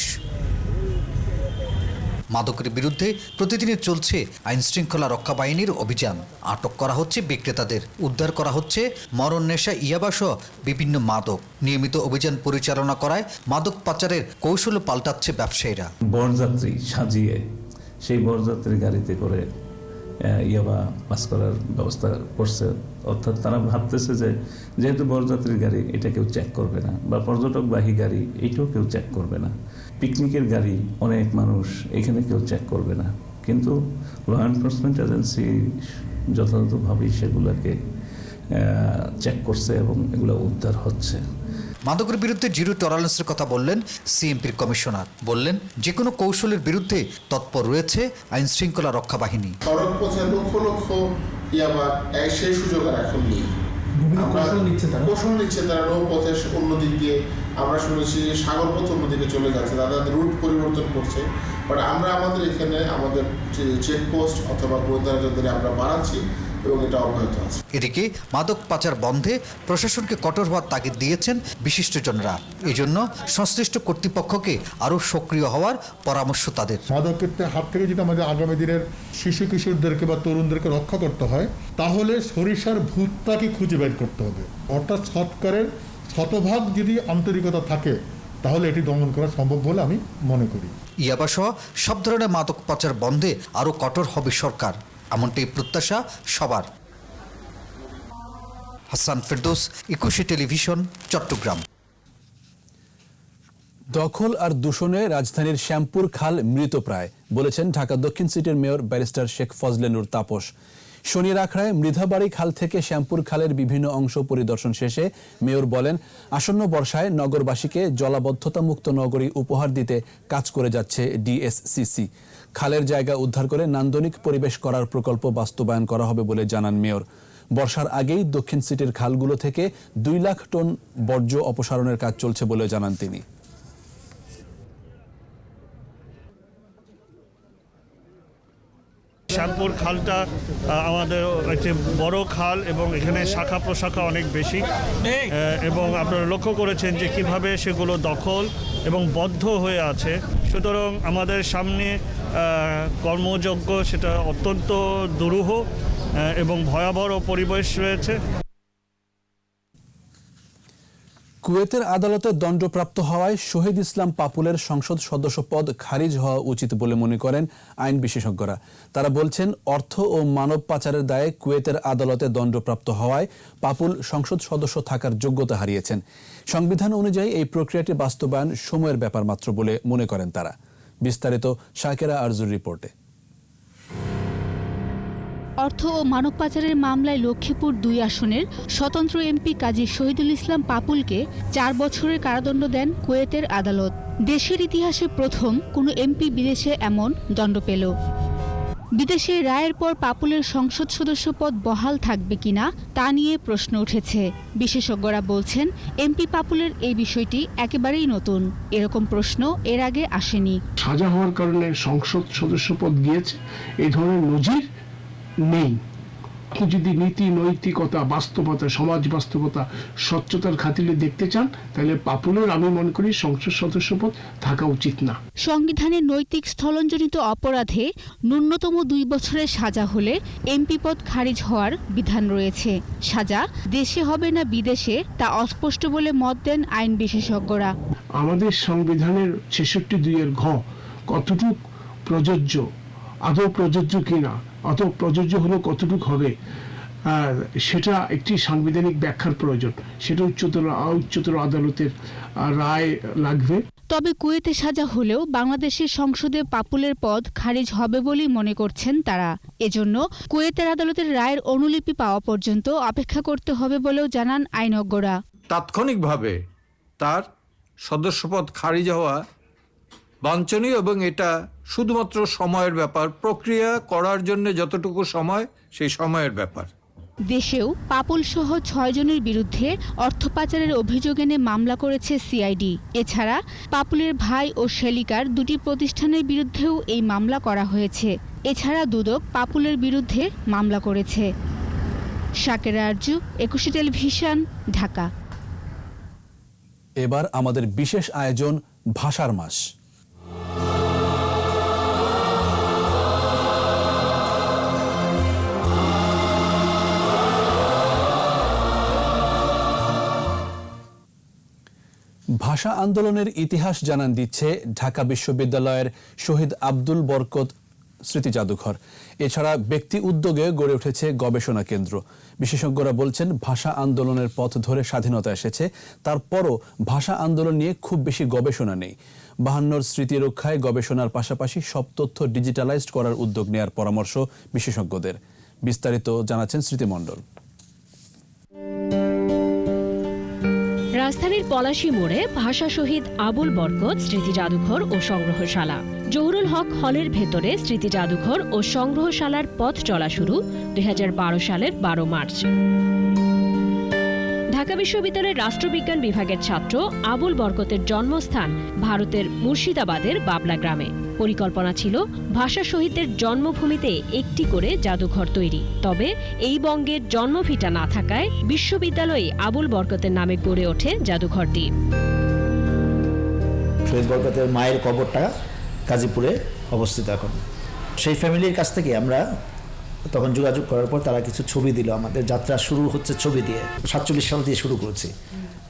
মাদকের বিরুদ্ধে প্রতিদিনই চলছে আইন শৃঙ্খলা রক্ষা বাহিনীর অভিযান। আটক করা হচ্ছে বিক্রেতাদের, উদ্ধার করা হচ্ছে মরণ নেশা, ইয়াবাসহ বিভিন্ন মাদক। নিয়মিত অভিযান পরিচালনা করায় মাদক পাচারের কৌশল পাল্টাচ্ছে ব্যবসায়ীরা। বরযাত্রী সাজিয়ে সেই বরযাত্রীর গাড়িতে করে ইয়াবা পাস করার ব্যবস্থা করছে। অর্থাৎ তারা ভাবতেছে যে যেহেতু বরযাত্রীর গাড়ি, এটা কেউ চেক করবে না, বা পর্যটকবাহী গাড়ি, এইটাও কেউ চেক করবে না। পিকনিকের গাড়ি, অনেক মানুষ, এখানে কেউ চেক করবে না। কিন্তু ল এনফোর্সমেন্ট এজেন্সি যথাযথভাবেই সেগুলোকে চেক করছে এবং এগুলো উদ্ধার হচ্ছে। মাদকের বিরুদ্ধে জিরো টলারেন্সের কথা বললেন সিএমপির কমিশনার। বললেন, যে কোনো কৌশলের বিরুদ্ধে তৎপর রয়েছে আইন শৃঙ্খলা রক্ষা বাহিনী। সড়ক পথে লক্ষ লক্ষ ইয়াবা সেই সুযোগ আর এখন নেই। কৌশল নিচ্ছে তারা নৌপথে অন্যদিক দিয়ে। আমরা শুনেছি সাগর পথ অন্যদিকে চলে যাচ্ছে, তাদের রুট পরিবর্তন করছে। বাট আমরা আমাদের এখানে আমাদের চেকপোস্ট অথবা গোয়েন্দাদের আমরা বাড়াচ্ছি এবং এটা অব্যাহত আছে। এদিকে মাদক পাচার বন্ধে প্রশাসনকে কঠোর হওয়ার তাগিদ দিয়েছেন বিশিষ্টজনরা। এজন্য সংশ্লিষ্ট কর্তৃপক্ষকে আরও সক্রিয় হওয়ার পরামর্শ তাদের। মাদকের হাত থেকে যদি আমাদের আগামী দিনের শিশু কিশোরদেরকে বা তরুণদেরকে রক্ষা করতে হয়, তাহলে সরিষার ভূতটাকে খুঁজে বের করতে হবে। অর্থাৎ শতভাগ যদি আন্তরিকতা থাকে তাহলে এটি দমন করা সম্ভব বলে আমি মনে করি। ইয়াবাসহ সব ধরনের মাদক পাচার বন্ধে আরও কঠোর হবে সরকার, এমনটাই প্রত্যাশা সবার। হাসান ফেরদৌস, একুশে টেলিভিশন, চট্টগ্রাম। দখল আর দূষণে রাজধানীর শ্যামপুর খাল মৃতপ্রায় বলেছেন ঢাকা দক্ষিণ সিটির মেয়র ব্যারিস্টার শেখ ফজলে নূর তাপস। শনির আখড়ায় মৃধাবাড়ি খাল থেকে শ্যামপুর খালের বিভিন্ন অংশ পরিদর্শন শেষে মেয়র বলেন, আসন্ন বর্ষায় নগরবাসীকে জলাবদ্ধতা মুক্ত নগরী উপহার দিতে কাজ করে যাচ্ছে ডিএসসিসি। খালের জায়গা উদ্ধার করে নান্দনিক পরিবেশ করার প্রকল্প বাস্তবায়ন করা হবে বলে জানান মেয়র। বর্ষার আগেই দক্ষিণ সিটির খালগুলো থেকে 2 লাখ টন বর্জ্য অপসারণের কাজ চলছে বলে জানান তিনি। শ্যামপুর খালটা আমাদের একটি বড় খাল এবং এখানে শাখা প্রশাখা অনেক বেশি, এবং আপনারা লক্ষ্য করেছেন যে কিভাবে সেগুলো দখল এবং বদ্ধ হয়ে আছে। সুতরাং আমাদের সামনে কর্মযজ্ঞ সেটা অত্যন্ত দুরূহ এবং ভয়াবহ পরিবেশ রয়েছে। কুয়েতের আদালতে দণ্ডপ্রাপ্ত হওয়ায় শহীদ ইসলাম পাপুলের সংসদ সদস্য পদ খারিজ হওয়া উচিত বলে মনে করেন আইন বিশেষজ্ঞরা। তারা বলছেন, অর্থ ও মানব পাচারের দায়ে কুয়েতের আদালতে দণ্ডপ্রাপ্ত হওয়ায় পাপুল সংসদ সদস্য থাকার যোগ্যতা হারিয়েছেন। সংবিধান অনুযায়ী এই প্রক্রিয়াটি বাস্তবায়ন সময়ের ব্যাপার মাত্র বলে মনে করেন তারা। বিস্তারিত শাকেরা আরজুর রিপোর্টে। অর্থ ও মানব পাচারের মামলায় লক্ষ্মীপুর 2 আসনের স্বতন্ত্র এমপি কাজী শহীদুল ইসলাম পাপুলকে 4 বছরের কারাদণ্ড দেন কুয়েতের আদালত। দেশের ইতিহাসে প্রথম কোনো এমপি বিদেশে এমন দণ্ড পেল। বিদেশের রায়ের পর পাপুলের সংসদ সদস্য পদ বহাল থাকবে কিনা তা নিয়ে প্রশ্ন উঠেছে। বিশেষজ্ঞরা বলছেন, এমপি পাপুলের এই বিষয়টি একেবারেই নতুন। এরকম প্রশ্ন এর আগে আসেনি। সাজা হওয়ার কারণে সংসদ সদস্য পদ গিয়েছে, এই ধরনের নজির নেই। আপনি যদি নীতি নৈতিকতা, বাস্তবতা, সমাজ বাস্তবতা, স্বচ্ছতার খাতিরে দেখতে চান, তাহলে পাপুলের আমি মনে করি সংসদ সদস্য পদ থাকা উচিত না। সংবিধানের নৈতিক স্থলনজনিত অপরাধে ন্যূনতম 2 বছরের সাজা হলে এমপি পদ খারিজ হওয়ার বিধান রয়েছে। সাজা দেশে হবে না বিদেশে তা অস্পষ্ট বলে মত দেন আইন বিশেষজ্ঞরা। আমাদের সংবিধানের 66(2) ঘ কতটুকু প্রযোজ্য, আদৌ প্রযোজ্য কিনা, অত প্রযোজ্য হলো কতটুকু হবে, সেটা একটি সাংবিধানিক ব্যাখ্যার প্রয়োজন। সেটা উচ্চতর আদালতের রায় লাগবে। তবে কুয়েতে সাজা হলেও বাংলাদেশের সংসদে পাপুলের পদ খারিজ হবে বলেই মনে করছেন তারা। এজন্য কুয়েতের আদালতের রায়ের অনুলিপি পাওয়া পর্যন্ত অপেক্ষা করতে হবে বলেও জানান আইনজ্ঞরা। তাৎক্ষণিকভাবে তার সদস্যপদ খারিজ হওয়া বাঞ্ছনীয় এবং এটা শুধুমাত্র সময়ের ব্যাপার, প্রক্রিয়া করার জন্য যতটুকু সময় সেই সময়ের ব্যাপার। দেশেও পাপুল সহ 6 জনের বিরুদ্ধে অর্থ পাচারের অভিযোগ এনে মামলা করেছে সিআইডি। এছাড়া পাপুলের ভাই ও শেলিকার 2টি প্রতিষ্ঠানের বিরুদ্ধেও এই মামলা করা হয়েছে। এছাড়া দুদক পাপুলের বিরুদ্ধে মামলা করেছে। শাকেরা আরজু, একুশে টেলিভিশন, ঢাকা। এবার আমাদের বিশেষ আয়োজন ভাষার মাস। ভাষা আন্দোলনের ইতিহাস জানান দিচ্ছে ঢাকা বিশ্ববিদ্যালয়ের শহীদ আব্দুল বরকত স্মৃতি জাদুঘর। এছাড়া ব্যক্তি উদ্যোগে গড়ে উঠেছে গবেষণা কেন্দ্র। বিশেষজ্ঞরা বলছেন, ভাষা আন্দোলনের পথ ধরে স্বাধীনতা এসেছে, তারপরও ভাষা আন্দোলন নিয়ে খুব বেশি গবেষণা নেই। 52 স্মৃতি রক্ষায় গবেষণার পাশাপাশি সব তথ্য ডিজিটালাইজড করার উদ্যোগ নেয়ার পরামর্শ বিশেষজ্ঞদের। বিস্তারিত জানাচ্ছেন স্মৃতি মণ্ডল। রাজধানীর পলাশী মোড়ে ভাষা শহীদ আবুল বরকত স্মৃতি জাদুঘর ও সংগ্রহশালা। জহুরুল হক হলের ভেতরে স্মৃতি জাদুঘর ও সংগ্রহশালার পথ চলা শুরু 2012 সালের 12 মার্চ। ঢাকা বিশ্ববিদ্যালয়ের রাষ্ট্রবিজ্ঞান বিভাগের ছাত্র আবুল বরকতের জন্মস্থান ভারতের মুর্শিদাবাদের বাবলা গ্রামে। পরিকল্পনা ছিল ভাষা শহীদদের জন্মভূমিতে একটি করে জাদুঘর তৈরি। তবে এই বঙ্গের জন্মভিটা না থাকায় বিশ্ববিদ্যালয়ে আবুল বরকতের নামে গড়ে ওঠে জাদুঘরটি। শহীদ বরকতের মায়ের কবরটা গাজীপুরে অবস্থিত এখন। সেই ফ্যামিলির কাছ থেকে আমরা তখন যোগাযোগ করার পর তারা কিছু ছবি দিল। আমাদের যাত্রা শুরু হচ্ছে ছবি দিয়ে। 47 সাল দিয়ে শুরু করেছি।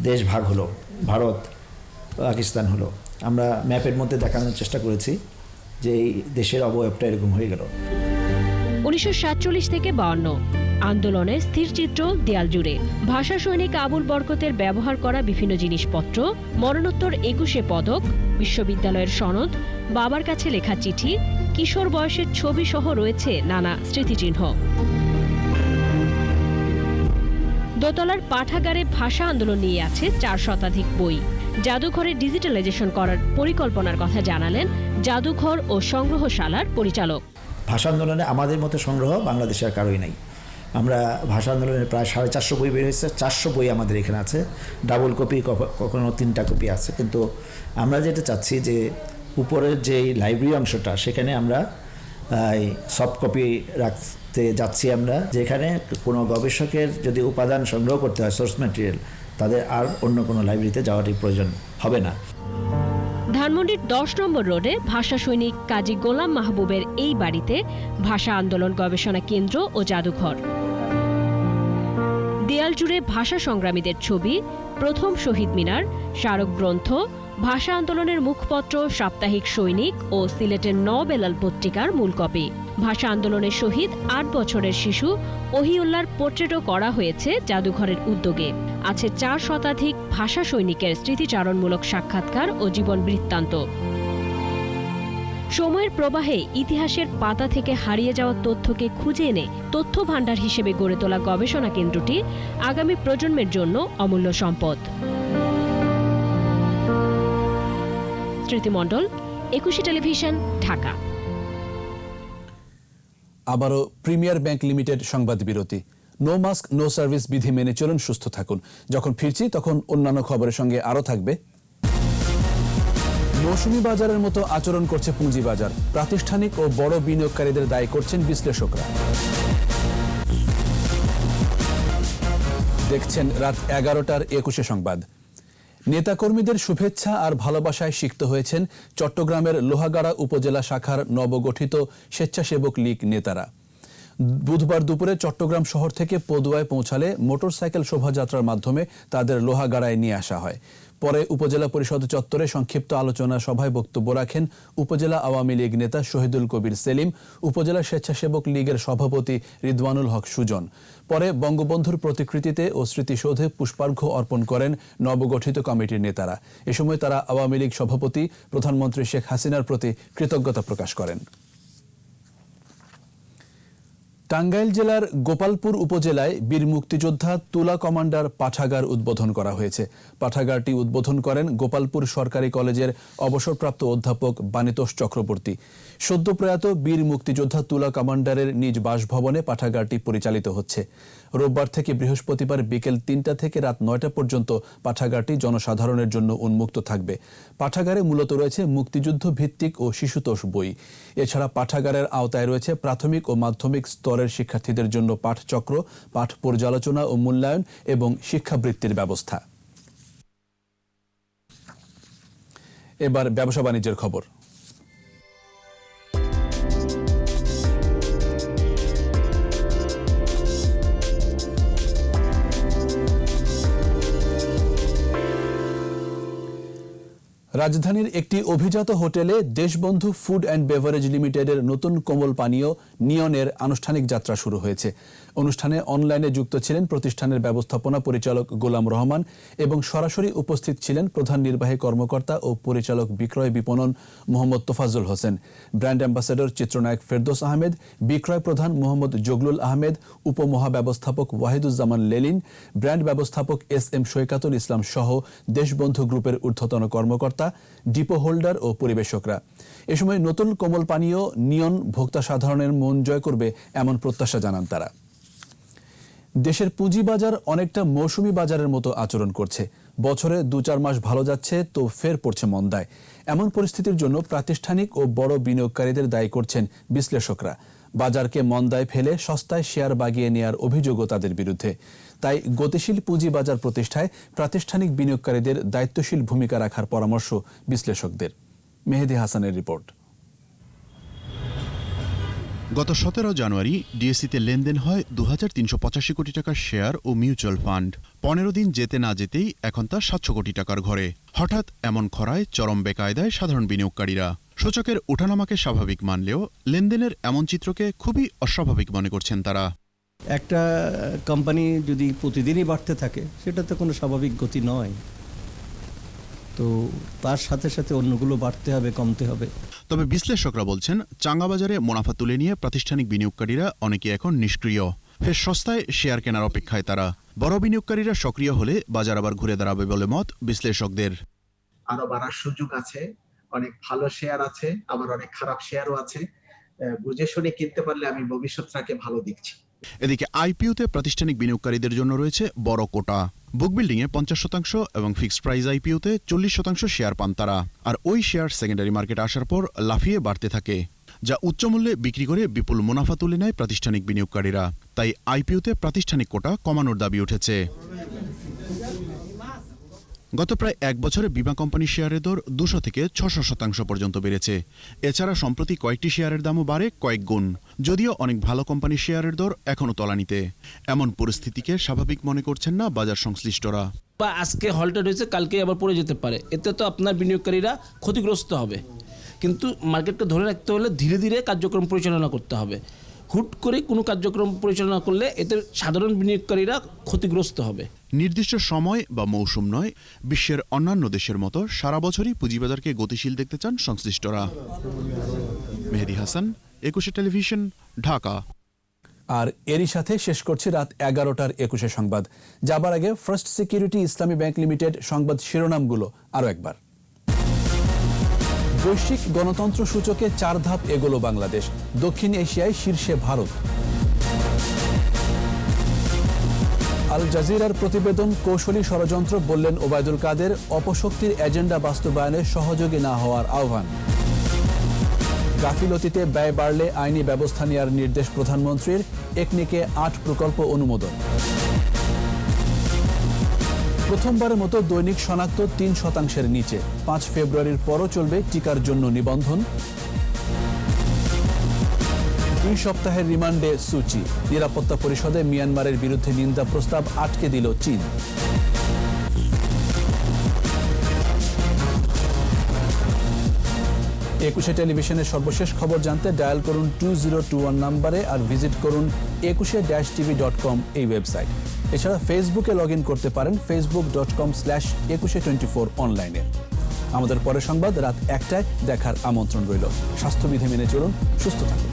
দেশ ভাগ হলো, ভারত পাকিস্তান হলো। আমরা ম্যাপের মধ্যে দেখানোর চেষ্টা করেছি যে এই দেশের অবয়বটা এরকম হয়ে গেল। 1947 থেকে 52 আন্দোলনের স্থিরচিত্র দেয়াল জুড়ে। ভাষা সৈনিক আবুল বরকতের ব্যবহার করা বিভিন্ন জিনিসপত্র, মরণোত্তর 21 পদক, বিশ্ববিদ্যালয়ের সনদ, বাবার কাছে লেখা চিঠি, কিশোর বয়সের ছবি সহ রয়েছে নানা স্মৃতিচিহ্ন। দোতলার পাঠাগারে ভাষা আন্দোলন নিয়ে আছে 4 শতাধিক বই। জাদুঘরে ডিজিটালাইজেশন করার পরিকল্পনার কথা জানালেন জাদুঘর ও সংগ্রহশালার পরিচালক। ভাষা আন্দোলনে আমাদের মতো সংগ্রহ বাংলাদেশে আর কারোই নাই। আমরা ভাষা আন্দোলনের প্রায় 450 বই বের হয়েছে। 400 বই আমাদের এখানে আছে। ডাবল কপি, কখনো 3টা কপি আছে। কিন্তু আমরা যেটা চাচ্ছি যে উপরের যে লাইব্রেরি অংশটা, সেখানে আমরা সফট কপি রাখতে যাচ্ছি আমরা, যেখানে কোনো গবেষকের যদি উপাদান সংগ্রহ করতে হয়, সোর্স ম্যাটেরিয়াল, তাদের আর অন্য কোনো লাইব্রেরিতে যাওয়ারই প্রয়োজন হবে না। ধানমন্ডির 10 নম্বর রোডে ভাষা সৈনিক কাজী গোলাম মাহবুবের এই বাড়িতে ভাষা আন্দোলন গবেষণা কেন্দ্র ও জাদুঘর। দেয়াল জুড়ে ভাষা সংগ্রামীদের ছবি, প্রথম শহীদ মিনার, স্মারক গ্রন্থ, ভাষা আন্দোলনের মুখপত্র সাপ্তাহিক সৈনিক ও সিলেটের নবেলাল পত্রিকার মূল কপি। ভাষা আন্দোলনের শহীদ 8 বছরের শিশু ওহিউল্লাহর পোর্ট্রেটও করা হয়েছে জাদুঘরের উদ্যোগে। আছে 4 শতাধিক ভাষা সৈনিকের স্মৃতিচারণমূলক সাক্ষাৎকার ও জীবন বৃত্তান্ত। সময়ের প্রবাহে ইতিহাসের পাতা থেকে হারিয়ে যাওয়া তথ্যকে খুঁজে এনে তথ্য ভাণ্ডার হিসেবে গড়ে তোলা গবেষণা কেন্দ্রটি আগামী প্রজন্মের জন্য অমূল্য সম্পদ। স্মৃতি মণ্ডল, একুশে টেলিভিশন, ঢাকা। আবারও প্রিমিয়ার ব্যাংক লিমিটেড সংবাদ বিরতি। নো মাস্ক নো সার্ভিস বিধি মেনে চলুন, সুস্থ থাকুন। যখন ফিরছি তখন অন্যান্য খবরের সঙ্গে আরও থাকবে। মৌসুমী বাজারের মতো আচরণ করছে পুঁজিবাজার। প্রাতিষ্ঠানিক ও বড় বিনিয়োগকারীদের দায়ী করছেন বিশ্লেষকরা। দেখছেন রাত 11টার 21 সংবাদ। নেতাকর্মীদের শুভেচ্ছা আর ভালোবাসায় সিক্ত হয়েছেন চট্টগ্রামের লোহাগাড়া উপজেলা শাখার নবগঠিত স্বেচ্ছাসেবক লীগ নেতারা। বুধবার দুপুরে চট্টগ্রাম শহর থেকে পদুয়ায় পৌঁছালে মোটরসাইকেল শোভাযাত্রার মাধ্যমে তাদের লোহাগাড়ায় নিয়ে আসা হয়। পরে উপজেলা পরিষদ চত্বরে সংক্ষিপ্ত আলোচনা সভায় বক্তব্য রাখেন উপজেলা আওয়ামী লীগ নেতা শহীদুল কবির সেলিম, উপজেলা স্বেচ্ছাসেবক লীগের সভাপতি রিদওয়ানুল হক সুজন। পরে বঙ্গবন্ধুর প্রতিকৃতিতে ও স্মৃতিসৌধে পুষ্পার্ঘ্য অর্পণ করেন নবগঠিত কমিটির নেতারা। এ সময় তারা আওয়ামী লীগ সভাপতি প্রধানমন্ত্রী শেখ হাসিনার প্রতি কৃতজ্ঞতা প্রকাশ করেন। টাঙ্গাইল জেলার গোপালপুর উপজেলায় বীর মুক্তিযোদ্ধা তুলা কমান্ডার পাঠাগার উদ্বোধন করা হয়েছে। পাঠাগারটি উদ্বোধন করেন গোপালপুর সরকারি কলেজের অবসরপ্রাপ্ত অধ্যাপক বাণীতোষ চক্রবর্তী। সদ্য প্রয়াত বীর মুক্তিযোদ্ধা তুলা কমান্ডারের নিজ বাসভবনে পাঠাগারটি পরিচালিত হচ্ছে। রোববার থেকে বৃহস্পতিবার বিকেল 3টা থেকে রাত 9টা পর্যন্ত পাঠাগারটি জনসাধারণের জন্য উন্মুক্ত থাকবে। পাঠাগারে মূলত রয়েছে মুক্তিযুদ্ধ ভিত্তিক ও শিশুতোষ বই। এছাড়া পাঠাগারের আওতায় রয়েছে প্রাথমিক ও মাধ্যমিক স্তরের শিক্ষার্থীদের জন্য পাঠচক্র, পাঠ পর্যালোচনা ও মূল্যায়ন এবং শিক্ষাবৃত্তির ব্যবস্থা। এবার ব্যবসা বাণিজ্যের খবর। রাজধানীর একটি অভিজাত হোটেলে দেশবন্ধু ফুড অ্যান্ড বেভারেজ লিমিটেডের নতুন কোমল পানীয় নিয়নের আনুষ্ঠানিক যাত্রা শুরু হয়েছে। অনুষ্ঠানে অনলাইনে যুক্ত ছিলেন প্রতিষ্ঠানের ব্যবস্থাপনা পরিচালক গোলাম রহমান এবং সরাসরি উপস্থিত ছিলেন প্রধান নির্বাহী কর্মকর্তা ও পরিচালক বিক্রয় বিপণন মোহাম্মদ তোফাজ্জল হোসেন, ব্র্যান্ড অ্যাম্বাসেডর চিত্রনায়ক ফেরদৌস আহমেদ, বিক্রয় প্রধান মোহাম্মদ জগলুল আহমেদ, উপমহাব্যবস্থাপক ওয়াহিদুজ্জামান লেলিন, ব্র্যান্ড ব্যবস্থাপক এস.এম. সৈকাতুল ইসলাম সহ দেশবন্ধু গ্রুপের ঊর্ধ্বতন কর্মকর্তা, ডিপো হোল্ডার ও পরিবেশকরা। এ সময় নতুন কোমল পানীয় নিয়ন ভোক্তা সাধারণের মন জয় করবে এমন প্রত্যাশা জানান তারা। দেশের পুঁজিবাজার অনেকটা মৌসুমী বাজারের মতো আচরণ করছে। বছরে 2-4 মাস ভালো যাচ্ছে তো ফের পড়ছে মন্দায়। এমন পরিস্থিতির জন্য প্রাতিষ্ঠানিক ও বড় বিনিয়োগকারীদের দায়ী করছেন বিশ্লেষকরা। বাজারকে মন্দায় ফেলে সস্তায় শেয়ার বাগিয়ে নেওয়ার অভিযোগও তাদের বিরুদ্ধে। তাই গতিশীল পুঁজিবাজার প্রতিষ্ঠায় প্রাতিষ্ঠানিক বিনিয়োগকারীদের দায়িত্বশীল ভূমিকা রাখার পরামর্শ বিশ্লেষকদের। মেহেদী হাসানের রিপোর্ট। গত 17 জানুয়ারি ডিএসসিতে লেনদেন হয় 2385 কোটি টাকার শেয়ার ও মিউচুয়াল ফান্ড। 15 দিন যেতে না যেতেই এখন তা 700 কোটি টাকার ঘরে। হঠাৎ এমন খরায় চরম বেকায়দায় সাধারণ বিনিয়োগকারীরা। সূচকের ওঠানামাকে স্বাভাবিক মানলেও লেনদেনের এমন চিত্রকে খুবই অস্বাভাবিক মনে করছেন তারা। একটা কোম্পানি যদি প্রতিদিনই বাড়তে থাকে সেটা তো কোনো স্বাভাবিক গতি নয়, তো তার সাথে সাথে অন্যগুলো বাড়তে হবে, কমতে হবে। তবে বিশ্লেষকরা বলছেন চাঙ্গা বাজারে মুনাফা তুলে নিয়ে প্রাতিষ্ঠানিক বিনিয়োগকারীরা অনেকে এখন নিষ্ক্রিয়। ফের সস্তায় শেয়ার কেনার অপেক্ষায় তারা। বড় বিনিয়োগকারীরা সক্রিয় হলে বাজার আবার ঘুরে দাঁড়াবে বলে মত বিশ্লেষকদের। আরো বাড়ার সুযোগ আছে, অনেক ভালো শেয়ার আছে, আবার অনেক খারাপ শেয়ারও আছে। বুঝে শুনে কিনতে পারলে আমি ভবিষ্যৎটাকে ভালো দেখছি। এদিকে আইপিওতে প্রাতিষ্ঠানিক বিনিয়োগকারীদের জন্য রয়েছে বড় কোটা। বুক বিল্ডিংয়ে 50% এবং ফিক্সড প্রাইস আইপিওতে 40% শেয়ার পান তারা। আর ওই শেয়ার সেকেন্ডারি মার্কেটে আসার পর লাফিয়ে বাড়তে থাকে, যা উচ্চমূল্যে বিক্রি করে বিপুল মুনাফা তুলে নেয় প্রাতিষ্ঠানিক বিনিয়োগকারীরা। তাই আইপিওতে প্রাতিষ্ঠানিক কোটা কমানোর দাবি উঠেছে। গত প্রায় 1 বছরে বিমা কোম্পানির শেয়ারের দর 200 থেকে 600% পর্যন্ত বেড়েছে। এছাড়া সম্প্রতি কয়েকটি শেয়ারের দামও বাড়ে কয়েক গুণ, যদিও অনেক ভালো কোম্পানির শেয়ারের দর এখনও তলানিতে। এমন পরিস্থিতিকে স্বাভাবিক মনে করছেন না বাজার সংশ্লিষ্টরা। বা আজকে হলটেড হয়েছে, কালকে আবার পড়ে যেতে পারে, এতে তো আপনার বিনিয়োগকারীরা ক্ষতিগ্রস্ত হবে। কিন্তু মার্কেটকে ধরে রাখতে হলে ধীরে ধীরে কার্যক্রম পরিচালনা করতে হবে। হুট করে কোনো কার্যক্রম পরিচালনা করলে এতে সাধারণ বিনিয়োগকারীরা ক্ষতিগ্রস্ত হবে। নির্দিষ্ট সময় বা মৌসুম নয়, বিশ্বের অন্যান্য দেশের মতো সারা বছরই পুঁজিবাজারকে গতিশীল দেখতে চান সংশ্লিষ্টরা। মেহেদী হাসান, 21 টেলিভিশন, ঢাকা। আর এরই সাথে শেষ করছি রাত 11টার 21 সংবাদ। যাবার আগে ফার্স্ট সিকিউরিটি ইসলামী ব্যাংক লিমিটেড সংবাদ শিরোনামগুলো আরও একবার। বৈশ্বিক গণতন্ত্র সূচকে 4 ধাপ এগোলো বাংলাদেশ, দক্ষিণ এশিয়ায় শীর্ষে ভারত। আল জাজিরার প্রতিবেদন কৌশলী ষড়যন্ত্র বললেন ওবায়দুল কাদের, অপশক্তির এজেন্ডা বাস্তবায়নে সহযোগী না হওয়ার আহ্বান। গাফিলতিতে ব্যয় বাড়লে আইনি ব্যবস্থা নেওয়ার নির্দেশ প্রধানমন্ত্রীর, একনিকে 8 প্রকল্প অনুমোদন। প্রথমবারের মতো দৈনিক শনাক্ত 3% নিচে। 5 ফেব্রুয়ারির পরও চলবে টিকার জন্য নিবন্ধন। 2 সপ্তাহের রিমান্ডে সূচি। নিরাপত্তা পরিষদে মিয়ানমারের বিরুদ্ধে নিন্দা প্রস্তাব আটকে দিল চীন। একুশে টেলিভিশনের সর্বশেষ খবর জানতে ডায়াল করুন 2021 নম্বরে আর ভিজিট করুন 21-tv.com এই ওয়েবসাইট। এছাড়া ফেসবুকে লগ ইন করতে পারেন facebook.com/2124 অনলাইনে। আমাদের পরের সংবাদ রাত 1টায় দেখার আমন্ত্রণ রইল। স্বাস্থ্যবিধি মেনে চলুন, সুস্থ থাকুন।